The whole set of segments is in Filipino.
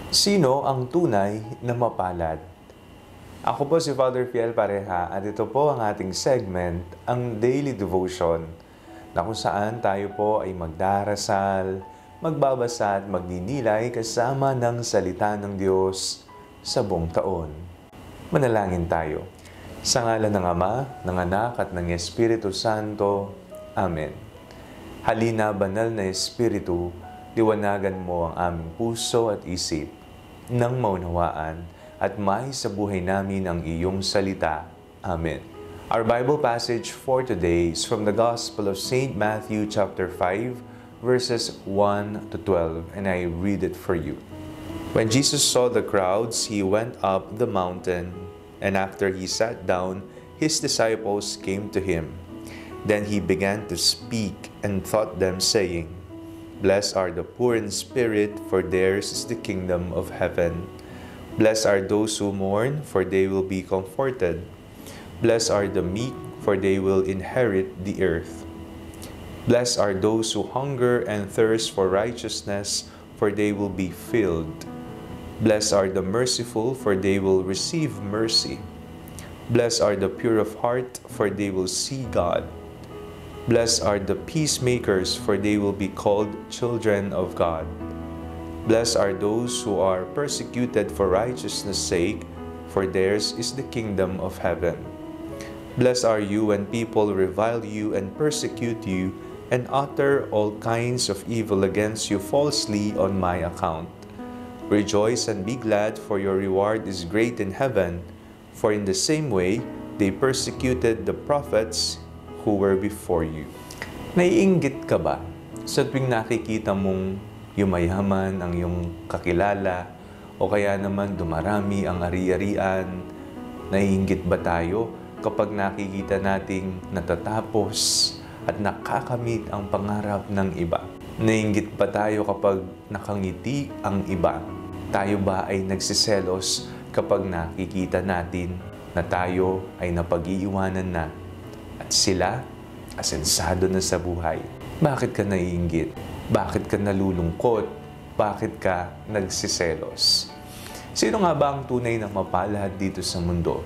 Sino ang tunay na mapalad? Ako po si Father Fiel Pareha at ito po ang ating segment, ang Daily Devotion, na kung saan tayo po ay magdarasal, magbabasa at magninilay kasama ng salita ng Diyos sa buong taon. Manalangin tayo. Sa ngalan ng Ama, ng Anak at ng Espiritu Santo. Amen. Halina, banal na Espiritu, liwanagan mo ang aming puso at isip nang maunawaan at may sa buhay namin ang iyong salita. Amen. Our Bible passage for today is from the Gospel of St. Matthew chapter 5, verses 1 to 12, and I read it for you. When Jesus saw the crowds, he went up the mountain, and after he sat down, his disciples came to him. Then he began to speak and taught them, saying, Blessed are the poor in spirit, for theirs is the kingdom of heaven. Blessed are those who mourn, for they will be comforted. Blessed are the meek, for they will inherit the earth. Blessed are those who hunger and thirst for righteousness, for they will be filled. Blessed are the merciful, for they will receive mercy. Blessed are the pure of heart, for they will see God. Blessed are the peacemakers, for they will be called children of God. Blessed are those who are persecuted for righteousness' sake, for theirs is the kingdom of heaven. Blessed are you when people revile you and persecute you, and utter all kinds of evil against you falsely on my account. Rejoice and be glad, for your reward is great in heaven, for in the same way they persecuted the prophets who were before you. Naiinggit ka ba sa tuwing nakikita mong yumayaman ang iyong kakilala o kaya naman dumarami ang ari-arian? Naiinggit ba tayo kapag nakikita nating natatapos at nakakamit ang pangarap ng iba? Naiinggit ba tayo kapag nakangiti ang iba? Tayo ba ay nagsiselos kapag nakikita natin na tayo ay napag-iiwanan na at sila asensado na sa buhay? Bakit ka naiinggit? Bakit ka nalulungkot? Bakit ka nagsiselos? Sino nga ba ang tunay na mapalad dito sa mundo?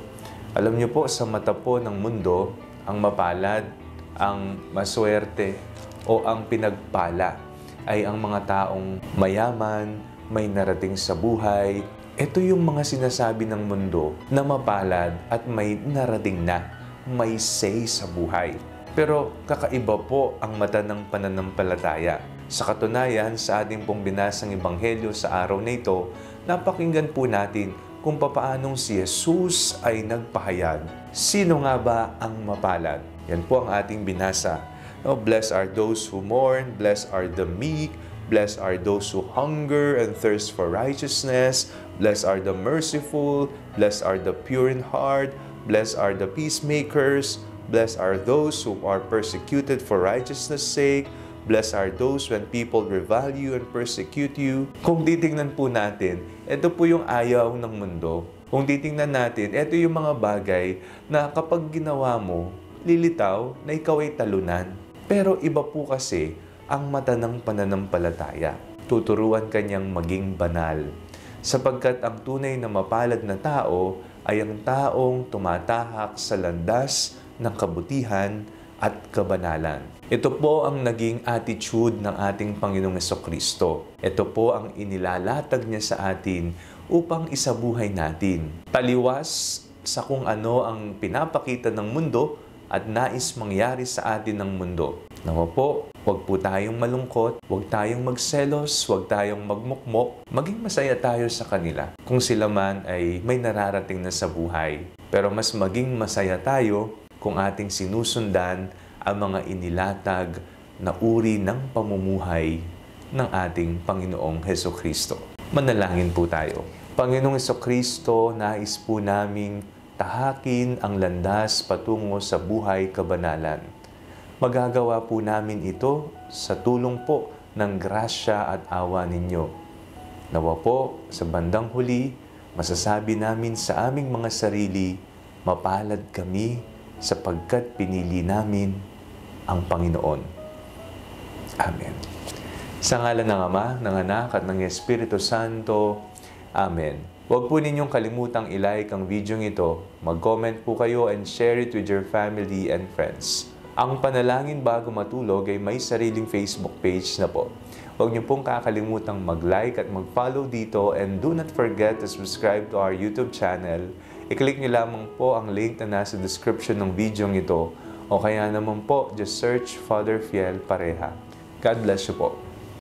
Alam niyo po, sa mata po ng mundo, ang mapalad, ang maswerte o ang pinagpala ay ang mga taong mayaman, may narating sa buhay. Ito yung mga sinasabi ng mundo na mapalad at may narating na, may say sa buhay. Pero kakaiba po ang mata ng pananampalataya. Sa katunayan, sa ating pong binasang ebanghelyo sa araw na ito, napakinggan po natin kung papaanong si Jesus ay nagpahayag. Sino nga ba ang mapalad? Yan po ang ating binasa. No, blessed are those who mourn, blessed are the meek, blessed are those who hunger and thirst for righteousness, blessed are the merciful, blessed are the pure in heart, blessed are the peacemakers, blessed are those who are persecuted for righteousness' sake, blessed are those when people revile you and persecute you. Kung titingnan po natin, ito po yung ayaw ng mundo. Kung titingnan natin, ito yung mga bagay na kapag ginawa mo, lilitaw na ikaw ay talunan. Pero iba po kasi ang mata ng pananampalataya. Tuturuan kanyang maging banal. Sapagkat ang tunay na mapalad na tao ay ang taong tumatahak sa landas ng kabutihan at kabanalan. Ito po ang naging attitude ng ating Panginoong Hesukristo. Ito po ang inilalatag niya sa atin upang isabuhay natin. Taliwas sa kung ano ang pinapakita ng mundo at nais mangyari sa atin ng mundo. Nawa po, huwag po tayong malungkot, huwag tayong magselos, huwag tayong magmukmok. Maging masaya tayo sa kanila kung sila man ay may nararating na sa buhay. Pero mas maging masaya tayo kung ating sinusundan ang mga inilatag na uri ng pamumuhay ng ating Panginoong Hesukristo. Manalangin po tayo. Panginoong Hesukristo, nais po naming tahakin ang landas patungo sa buhay kabanalan. Magagawa po namin ito sa tulong po ng grasya at awa ninyo. Nawa po, sa bandang huli, masasabi namin sa aming mga sarili, mapalad kami sapagkat pinili namin ang Panginoon. Amen. Sa ngalan ng Ama, ng Anak at ng Espiritu Santo. Amen. Huwag po ninyong kalimutang i-like ang video ito, mag-comment po kayo and share it with your family and friends. Ang Panalangin Bago Matulog ay may sariling Facebook page na po. Huwag niyo pong kakalimutang mag-like at mag-follow dito and do not forget to subscribe to our YouTube channel. I-click niyo lamang po ang link na nasa description ng video ito o kaya naman po, just search Father Fiel Pareha. God bless you po.